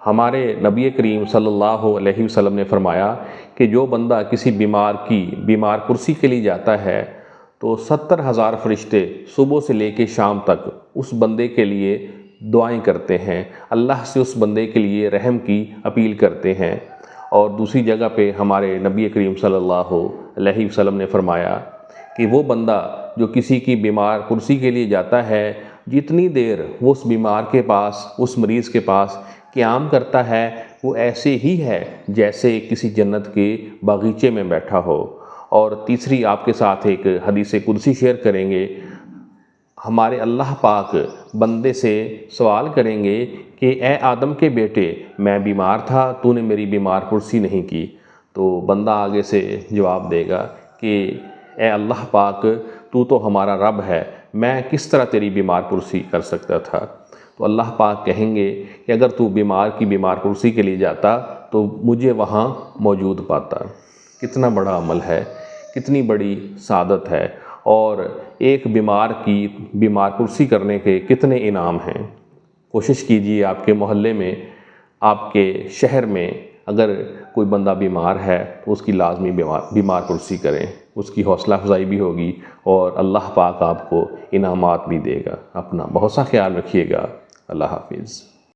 ہمارے نبی کریم صلی اللہ علیہ وسلم نے فرمایا کہ جو بندہ کسی بیمار کرسی کے لیے جاتا ہے تو 70,000 فرشتے صبح سے لے کے شام تک اس بندے کے لیے دعائیں کرتے ہیں، اللہ سے اس بندے کے لیے رحم کی اپیل کرتے ہیں۔ اور دوسری جگہ پہ ہمارے نبی کریم صلی اللہ علیہ وسلم نے فرمایا کہ وہ بندہ جو کسی کی بیمار کرسی کے لیے جاتا ہے، جتنی دیر وہ اس بیمار کے پاس، اس مریض کے پاس قیام کرتا ہے، وہ ایسے ہی ہے جیسے کسی جنت کے باغیچے میں بیٹھا ہو۔ اور تیسری آپ کے ساتھ ایک حدیث قدسی شیئر کریں گے۔ ہمارے اللہ پاک بندے سے سوال کریں گے کہ اے آدم کے بیٹے، میں بیمار تھا، تو نے میری بیمار پرسی نہیں کی۔ تو بندہ آگے سے جواب دے گا کہ اے اللہ پاک، تو ہمارا رب ہے، میں کس طرح تیری بیمار پرسی کر سکتا تھا؟ تو اللہ پاک کہیں گے کہ اگر تو بیمار پرسی کے لیے جاتا تو مجھے وہاں موجود پاتا۔ کتنا بڑا عمل ہے، کتنی بڑی سعادت ہے، اور ایک بیمار کی بیمار پرسی کرنے کے کتنے انعام ہیں۔ کوشش کیجیے آپ کے محلے میں، آپ کے شہر میں اگر کوئی بندہ بیمار ہے تو اس کی لازمی بیمار پرسی کریں، اس کی حوصلہ افزائی بھی ہوگی اور اللہ پاک آپ کو انعامات بھی دے گا۔ اپنا بہت سا خیال رکھیے گا۔ اللہ حافظ۔